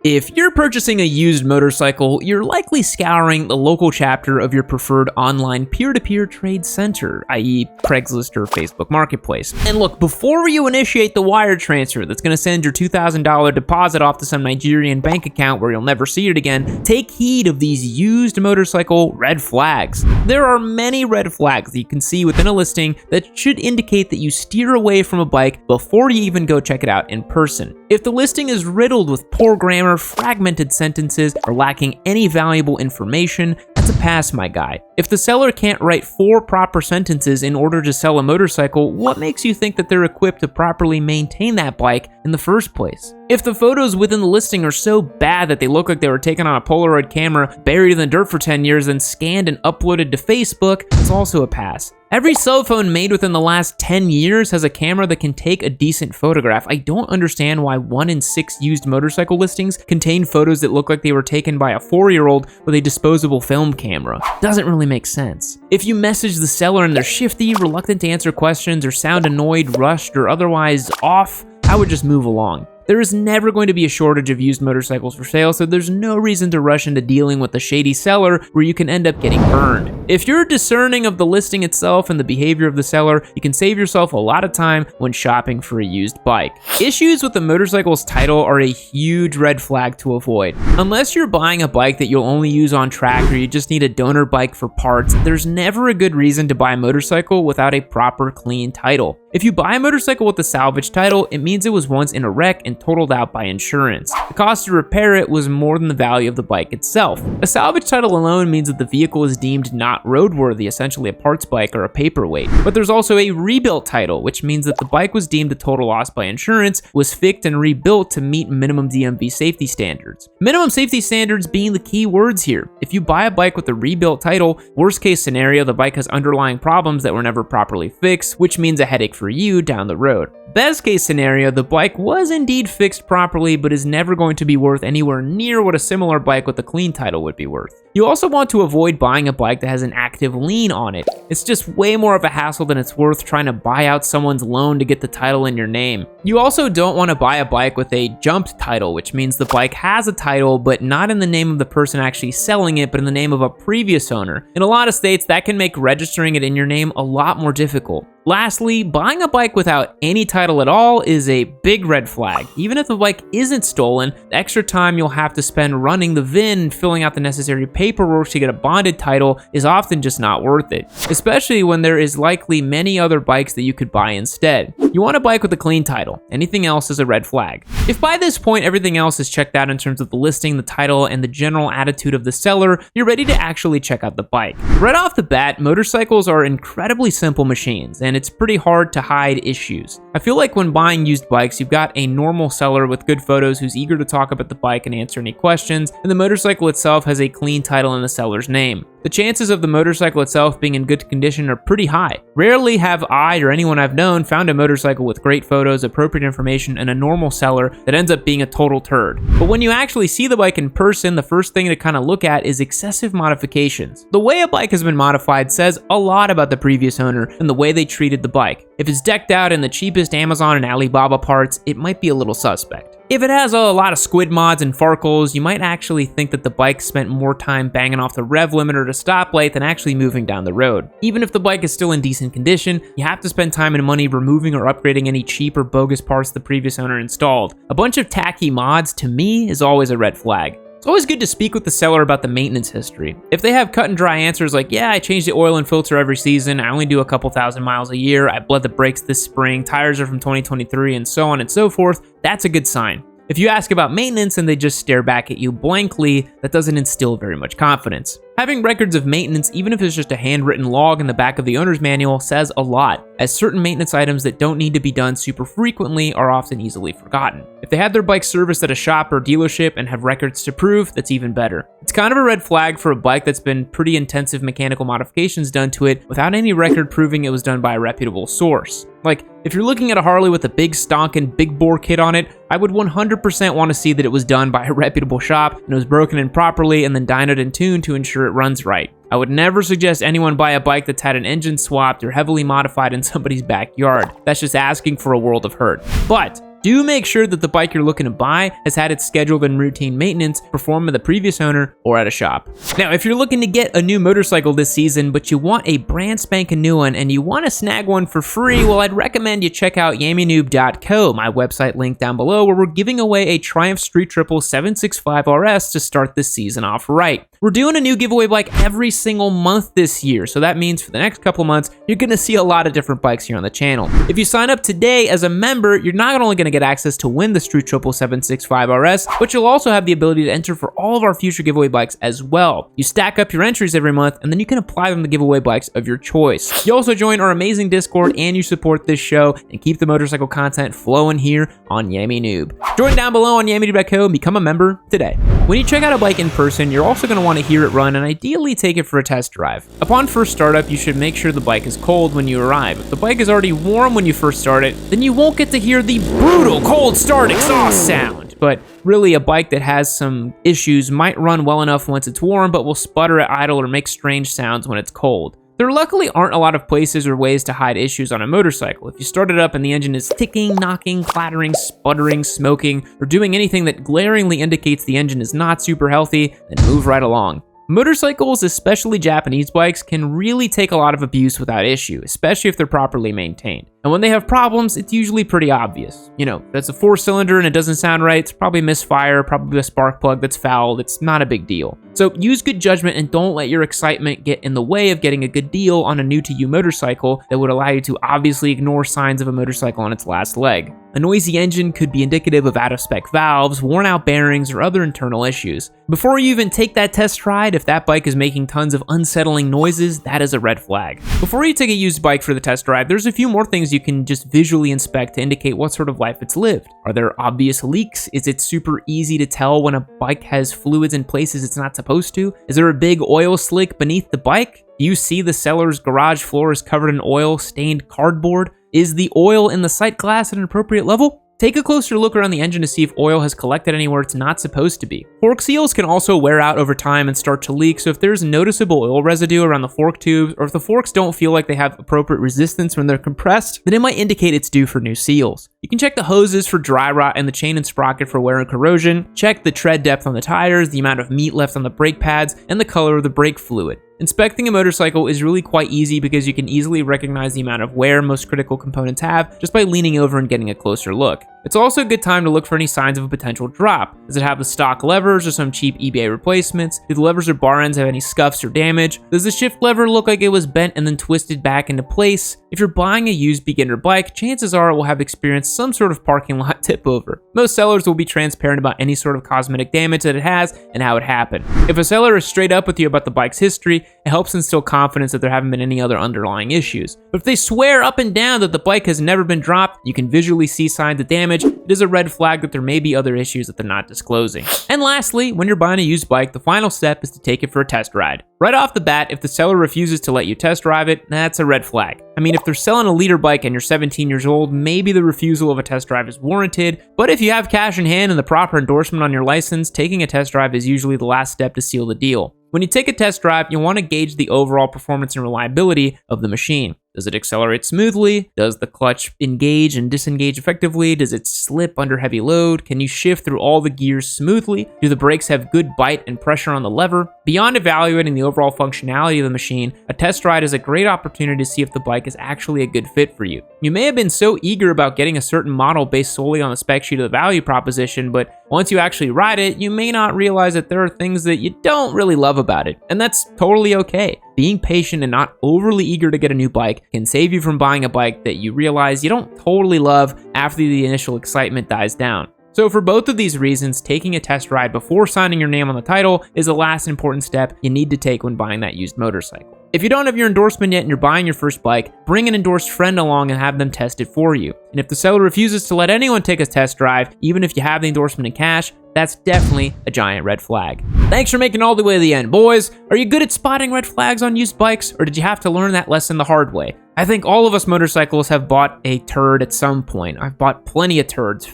If you're purchasing a used motorcycle, you're likely scouring the local chapter of your preferred online peer-to-peer trade center, i.e. Craigslist or Facebook Marketplace. And look, before you initiate the wire transfer that's going to send your $2,000 deposit off to some Nigerian bank account where you'll never see it again, take heed of these used motorcycle red flags. There are many red flags that you can see within a listing that should indicate that you steer away from a bike before you even go check it out in person. If the listing is riddled with poor grammar, fragmented sentences, or lacking any valuable information, that's a pass, my guy. If the seller can't write 4 proper sentences in order to sell a motorcycle, what makes you think that they're equipped to properly maintain that bike in the first place? If the photos within the listing are so bad that they look like they were taken on a Polaroid camera, buried in the dirt for 10 years, then scanned and uploaded to Facebook, it's also a pass. Every cell phone made within the last 10 years has a camera that can take a decent photograph. I don't understand why 1 in 6 used motorcycle listings contain photos that look like they were taken by a 4-year-old with a disposable film camera. Doesn't really make sense. If you message the seller and they're shifty, reluctant to answer questions, or sound annoyed, rushed, or otherwise off, I would just move along. There is never going to be a shortage of used motorcycles for sale, so there's no reason to rush into dealing with a shady seller where you can end up getting burned. If you're discerning of the listing itself and the behavior of the seller, you can save yourself a lot of time when shopping for a used bike. Issues with the motorcycle's title are a huge red flag to avoid. Unless you're buying a bike that you'll only use on track or you just need a donor bike for parts, there's never a good reason to buy a motorcycle without a proper clean title. If you buy a motorcycle with a salvage title, it means it was once in a wreck and totaled out by insurance. The cost to repair it was more than the value of the bike itself. A salvage title alone means that the vehicle is deemed not roadworthy, essentially a parts bike or a paperweight. But there's also a rebuilt title, which means that the bike was deemed a total loss by insurance, was fixed and rebuilt to meet minimum DMV safety standards. Minimum safety standards being the key words here. If you buy a bike with a rebuilt title, worst case scenario, the bike has underlying problems that were never properly fixed, which means a headache for you down the road. Best case scenario, the bike was indeed fixed properly, but is never going to be worth anywhere near what a similar bike with a clean title would be worth. You also want to avoid buying a bike that has an active lien on it. It's just way more of a hassle than it's worth trying to buy out someone's loan to get the title in your name. You also don't want to buy a bike with a jumped title, which means the bike has a title, but not in the name of the person actually selling it, but in the name of a previous owner. In a lot of states, that can make registering it in your name a lot more difficult. Lastly, buying a bike without any title at all is a big red flag. Even if the bike isn't stolen, the extra time you'll have to spend running the VIN and filling out the necessary paperwork to get a bonded title is often just not worth it, especially when there is likely many other bikes that you could buy instead. You want a bike with a clean title. Anything else is a red flag. If by this point everything else is checked out in terms of the listing, the title, and the general attitude of the seller, you're ready to actually check out the bike. Right off the bat, motorcycles are incredibly simple machines, and it's pretty hard to hide issues. I feel like when buying used bikes, you've got a normal seller with good photos who's eager to talk about the bike and answer any questions, and the motorcycle itself has a clean title in the seller's name. The chances of the motorcycle itself being in good condition are pretty high. Rarely have I or anyone I've known found a motorcycle with great photos, appropriate information, and a normal seller that ends up being a total turd. But when you actually see the bike in person, the first thing to kind of look at is excessive modifications. The way a bike has been modified says a lot about the previous owner and the way they treated the bike. If it's decked out in the cheapest Amazon and Alibaba parts, it might be a little suspect. If it has a lot of squid mods and farkles, you might actually think that the bike spent more time banging off the rev limiter to stoplight than actually moving down the road. Even if the bike is still in decent condition, you have to spend time and money removing or upgrading any cheap or bogus parts the previous owner installed. A bunch of tacky mods, to me, is always a red flag. It's always good to speak with the seller about the maintenance history. If they have cut and dry answers like, yeah, I change the oil and filter every season, I only do a couple thousand miles a year, I bled the brakes this spring, tires are from 2023, and so on and so forth, that's a good sign. If you ask about maintenance and they just stare back at you blankly, that doesn't instill very much confidence. Having records of maintenance, even if it's just a handwritten log in the back of the owner's manual, says a lot, as certain maintenance items that don't need to be done super frequently are often easily forgotten. If they had their bike serviced at a shop or dealership and have records to prove, that's even better. It's kind of a red flag for a bike that's been pretty intensive mechanical modifications done to it without any record proving it was done by a reputable source. Like, if you're looking at a Harley with a big stonkin' big bore kit on it, I would 100% want to see that it was done by a reputable shop and it was broken in properly and then dynoed and tuned to ensure it runs right. I would never suggest anyone buy a bike that's had an engine swapped or heavily modified in somebody's backyard. That's just asking for a world of hurt. But do make sure that the bike you're looking to buy has had its scheduled and routine maintenance performed by the previous owner or at a shop. Now, if you're looking to get a new motorcycle this season, but you want a brand spanking new one and you want to snag one for free, well, I'd recommend you check out yammynoob.co, my website link down below, where we're giving away a Triumph Street Triple 765 RS to start this season off right. We're doing a new giveaway bike every single month this year, so that means for the next couple months, you're gonna see a lot of different bikes here on the channel. If you sign up today as a member, you're not only gonna get access to win the Street Triple 765 RS, but you'll also have the ability to enter for all of our future giveaway bikes as well. You stack up your entries every month, and then you can apply them to giveaway bikes of your choice. You also join our amazing Discord, and you support this show and keep the motorcycle content flowing here on Yammy Noob. Join down below on yammynoob.co and become a member today. When you check out a bike in person, you're also gonna want to hear it run and ideally take it for a test drive. Upon first startup, you should make sure the bike is cold when you arrive. If the bike is already warm when you first start it, then you won't get to hear the brutal cold start exhaust sound. But really, a bike that has some issues might run well enough once it's warm, but will sputter at idle or make strange sounds when it's cold. There luckily aren't a lot of places or ways to hide issues on a motorcycle. If you start it up and the engine is ticking, knocking, clattering, sputtering, smoking, or doing anything that glaringly indicates the engine is not super healthy, then move right along. Motorcycles, especially Japanese bikes, can really take a lot of abuse without issue, especially if they're properly maintained. And when they have problems, it's usually pretty obvious. You know, that's a 4-cylinder and it doesn't sound right, it's probably misfire, probably a spark plug that's fouled, it's not a big deal. So use good judgment and don't let your excitement get in the way of getting a good deal on a new-to-you motorcycle that would allow you to obviously ignore signs of a motorcycle on its last leg. A noisy engine could be indicative of out-of-spec valves, worn-out bearings, or other internal issues. Before you even take that test ride, if that bike is making tons of unsettling noises, that is a red flag. Before you take a used bike for the test drive, there's a few more things you can just visually inspect to indicate what sort of life it's lived. Are there obvious leaks? Is it super easy to tell when a bike has fluids in places it's not supposed to? Is there a big oil slick beneath the bike? Do you see the seller's garage floor is covered in oil-stained cardboard? Is the oil in the sight glass at an appropriate level? Take a closer look around the engine to see if oil has collected anywhere it's not supposed to be. Fork seals can also wear out over time and start to leak, so if there's noticeable oil residue around the fork tubes, or if the forks don't feel like they have appropriate resistance when they're compressed, then it might indicate it's due for new seals. You can check the hoses for dry rot and the chain and sprocket for wear and corrosion, check the tread depth on the tires, the amount of meat left on the brake pads, and the color of the brake fluid. Inspecting a motorcycle is really quite easy because you can easily recognize the amount of wear most critical components have just by leaning over and getting a closer look. It's also a good time to look for any signs of a potential drop. Does it have the stock levers or some cheap eBay replacements? Do the levers or bar ends have any scuffs or damage? Does the shift lever look like it was bent and then twisted back into place? If you're buying a used beginner bike, chances are it will have experienced some sort of parking lot tip over. Most sellers will be transparent about any sort of cosmetic damage that it has and how it happened. If a seller is straight up with you about the bike's history, it helps instill confidence that there haven't been any other underlying issues. But if they swear up and down that the bike has never been dropped, you can visually see signs of damage, it is a red flag that there may be other issues that they're not disclosing. And lastly, when you're buying a used bike, the final step is to take it for a test ride. Right off the bat, if the seller refuses to let you test drive it, that's a red flag. I mean, if they're selling a liter bike and you're 17 years old, maybe the refusal of a test drive is warranted, but if you have cash in hand and the proper endorsement on your license, taking a test drive is usually the last step to seal the deal. When you take a test drive, you'll want to gauge the overall performance and reliability of the machine. Does it accelerate smoothly? Does the clutch engage and disengage effectively? Does it slip under heavy load? Can you shift through all the gears smoothly? Do the brakes have good bite and pressure on the lever? Beyond evaluating the overall functionality of the machine, a test ride is a great opportunity to see if the bike is actually a good fit for you. You may have been so eager about getting a certain model based solely on the spec sheet of the value proposition, but once you actually ride it, you may not realize that there are things that you don't really love about it, and that's totally okay. Being patient and not overly eager to get a new bike can save you from buying a bike that you realize you don't totally love after the initial excitement dies down. So for both of these reasons, taking a test ride before signing your name on the title is the last important step you need to take when buying that used motorcycle. If you don't have your endorsement yet and you're buying your first bike, bring an endorsed friend along and have them test it for you. And if the seller refuses to let anyone take a test drive, even if you have the endorsement in cash, that's definitely a giant red flag. Thanks for making it all the way to the end, boys. Are you good at spotting red flags on used bikes, or did you have to learn that lesson the hard way? I think all of us motorcyclists have bought a turd at some point. I've bought plenty of turds.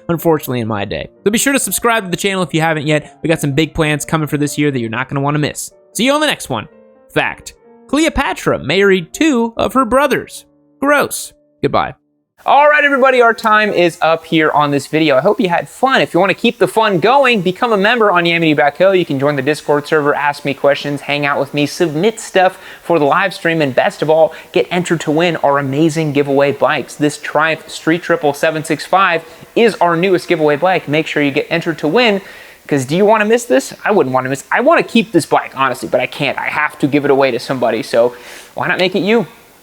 Unfortunately in my day. So be sure to subscribe to the channel if you haven't yet. We got some big plans coming for this year that you're not going to want to miss. See you on the next one. Fact: Cleopatra married 2 of her brothers. Gross. Goodbye. All right, everybody, our time is up here on this video. I hope you had fun. If you want to keep the fun going, become a member on Yamity.co. You can join the Discord server, ask me questions, hang out with me, submit stuff for the live stream, and best of all, get entered to win our amazing giveaway bikes. This Triumph Street Triple 765 is our newest giveaway bike. Make sure you get entered to win, because do you want to miss this? I wouldn't want to miss. I want to keep this bike, honestly, but I can't. I have to give it away to somebody, so why not make it you?